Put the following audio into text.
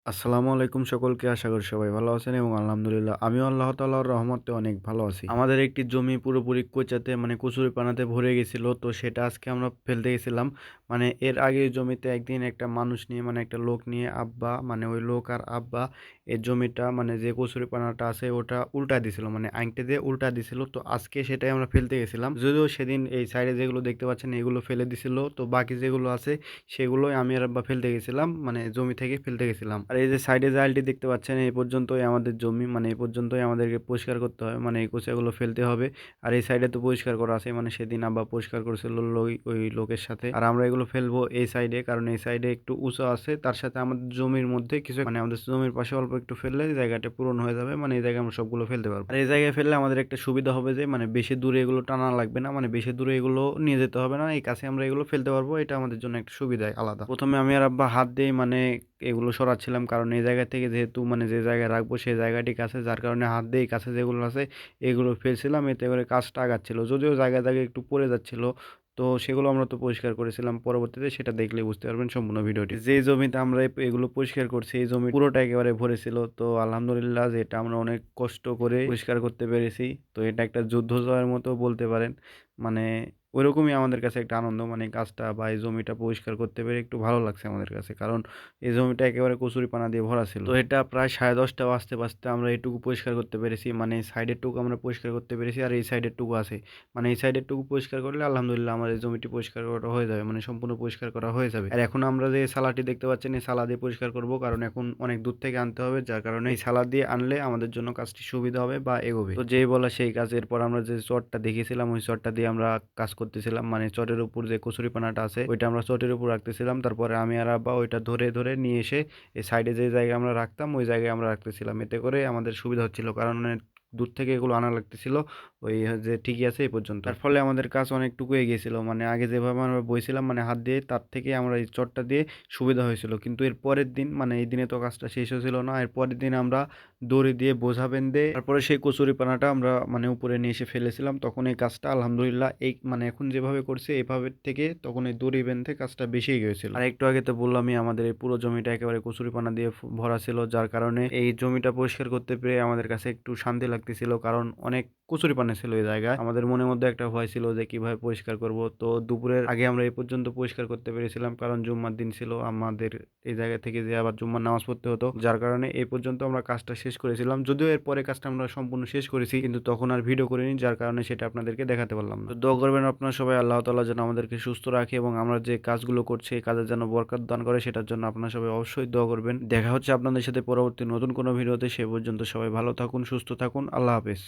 আসসালামু আলাইকুম সকলকে। আশা করি সবাই ভালো আছেন এবং আলহামদুলিল্লাহ আমিও আল্লাহ তাআলার রহমতে অনেক ভালো আছি। আমাদের একটি জমি পুরোপুরি কোচাতে কচুরিপানাতে ভরে গেছিল। তো সেটা আজকে আমরা ফেলতে গেছিলাম। এর আগে এই জমিতে একদিন একটা মানুষ নিয়ে একটা লোক নিয়ে আব্বা ওই লোক আর আব্বা এই জমিটা যে কচুরিপানাটা আছে ওটা উল্টা দিছিল। আংটি দিয়ে উল্টা দিছিল। তো আজকে সেটাই আমরা ফেলতে গেছিলাম। যদিও সেদিন এই সাইডে যেগুলো দেখতে পাচ্ছেন এগুলো ফেলে দিছিল। তো বাকি যেগুলো আছে সেগুলোই আমি আর আব্বা ফেলতে গেছিলাম। জমি থেকে ফেলতে গেছিলাম। আর এই যে সাইডে যে আলটি দেখতে পাচ্ছেন এই পর্যন্তই আমাদের জমি। এই পর্যন্তই আমাদেরকে পরিষ্কার করতে হয়। এই কোচাগুলো ফেলতে হবে। আর এই সাইডে তো পরিষ্কার করা আছে। সেদিন আব্বা পরিষ্কার করেছিল ওই লোকের সাথে। আর আমরা এগুলো ফেলবো এই সাইডে, কারণ এই সাইডে একটু উঁচু আছে। তার সাথে আমাদের জমির মধ্যে কিছু আমাদের জমির পাশে অল্প একটু ফেললে জায়গাটা পূরণ হয়ে যাবে। এই জায়গায় আমরা সবগুলো ফেলতে পারবো। আর এই জায়গায় ফেললে আমাদের একটা সুবিধা হবে যে বেশি দূরে এগুলো টানা লাগবে না। বেশি দূরে এগুলো নিয়ে যেতে হবে না। এই কাছে আমরা এগুলো ফেলতে পারবো। এটা আমাদের জন্য একটা সুবিধা আলাদা। প্রথমে আমি আর আব্বা হাত দিয়ে এগুলো সরাচ্ছিলাম, কারণ এই জায়গা থেকে যেহেতু যে জায়গায় রাখবো সেই জায়গাটি কাছে, যার কারণে হাত দিয়ে কাছে যেগুলো আছে এগুলো ফেলছিলাম। এতে করে কাজটা আগাচ্ছিল, যদিও জায়গায় জায়গায় একটু পড়ে যাচ্ছিল। তো সেগুলো আমরা তো পরিষ্কার করেছিলাম। পরবর্তীতে সেটা দেখলে বুঝতে পারবেন সম্পূর্ণ ভিডিওটি। যে জমিতে আমরা এগুলো পরিষ্কার করছি এই জমি পুরোটা একেবারে ভরেছিল। তো আলহামদুলিল্লাহ যে এটা আমরা অনেক কষ্ট করে পরিষ্কার করতে পেরেছি। তো এটা একটা যুদ্ধ জয়ের মতো বলতে পারেন। মানে ওইরকমই আমাদের কাছে একটা আনন্দ, কাজটা বা এই জমিটা পরিষ্কার করতে পেরে একটু ভালো লাগছে আমাদের কাছে, কারণ এই জমিটা একেবারে কচুরিপানা দিয়ে ভরা ছিল। তো এটা প্রায় 10:30 বাজতে আমরা এইটুকু পরিষ্কার করতে পেরেছি। এই সাইডের টুকু আমরা পরিষ্কার করতে পেরেছি আর এই সাইডের টুকু আছে। এই সাইডের টুকু পরিষ্কার করলে আলহামদুলিল্লাহ আমাদের জমিটি পরিষ্কার করা হয়ে যাবে, সম্পূর্ণ পরিষ্কার করা হয়ে যাবে। আর এখন আমরা যে সালাটি দেখতে পাচ্ছেন এই সালা দিয়ে পরিষ্কার করব, কারণ এখন অনেক দূর থেকে আনতে হবে, যার কারণে এই সালা দিয়ে আনলে আমাদের জন্য কাজটি সুবিধা হবে বা এগোবে। তো যেই বলা সেই কাজ। এরপর আমরা যে চটটা দেখেছিলাম ওই চটটা দিয়ে আমরা কাজ করতেছিলাম। চটের উপর যে কচুরিপানাটা আছে ওইটা আমরা চটের উপর রাখতেছিলাম। তারপরে আমি আর আব্বা ওইটা ধরে ধরে নিয়ে এসে এই সাইডে যে জায়গায় আমরা রাখতাম ওই জায়গায় আমরা রাখতেছিলাম। এতে করে আমাদের সুবিধা হচ্ছিল, কারণ দূর থেকে এগুলো আনা লাগতেছিল। ওই যে ঠিকই আছে এই পর্যন্ত। তার ফলে আমাদের কাজ অনেকটুকু এগিয়েছিল। আগে যেভাবে আমরা বইছিলাম হাত দিয়ে, তার থেকে আমরা এই চটটা দিয়ে সুবিধা হয়েছিল। কিন্তু এর পরের দিন এই দিনে তো কাজটা শেষ হয়েছিল না। এর পরের দিন আমরা দড়ি দিয়ে বোঝা বেঁধে তারপরে সেই কচুরিপানাটা আমরা উপরে নিয়ে এসে ফেলেছিলাম। তখন এই কাজটা আলহামদুলিল্লাহ এই এখন যেভাবে করছে এভাবে থেকে তখন এই দড়ি বেঁধে কাজটা বেশি গিয়েছিল। আর একটু আগে তো বললামই আমাদের এই পুরো জমিটা একেবারে কচুরিপানা দিয়ে ভরা ছিল, যার কারণে এই জমিটা পরিষ্কার করতে পেরে আমাদের কাছে একটু শান্তি লাগতেছিল, কারণ অনেক কচুরিপানা ছিল এই জায়গায়। আমাদের মনের মধ্যে একটা ভয় ছিল যে কিভাবে পরিষ্কার করব। তো দুপুরের আগে আমরা এই পর্যন্ত পরিষ্কার করতে পেরেছিলাম, কারণ জুম্মার দিন ছিল আমাদের এই জায়গা থেকে যে আবার জুম্মার নামাজ পড়তে হতো, যার কারণে এই পর্যন্ত আমরা কাজটা শেষ করেছিলাম। যদিও এর পরে কাজটা আমরা সম্পূর্ণ শেষ করেছি, কিন্তু তখন আর ভিডিও করিনি, যার কারণে সেটা আপনাদেরকে দেখাতে পারলাম না। তো দোয়া করবেন আপনারা সবাই আল্লাহ তাআলা যেন আমাদেরকে সুস্থ রাখে এবং আমরা যে কাজগুলো করছি এই কাজের যেন বরকত দান করে, সেটার জন্য আপনারা সবাই অবশ্যই দোয়া করবেন। দেখা হচ্ছে আপনাদের সাথে পরবর্তী নতুন কোনো ভিডিওতে। সে পর্যন্ত সবাই ভালো থাকুন, সুস্থ থাকুন। আল্লাহ হাফেজ।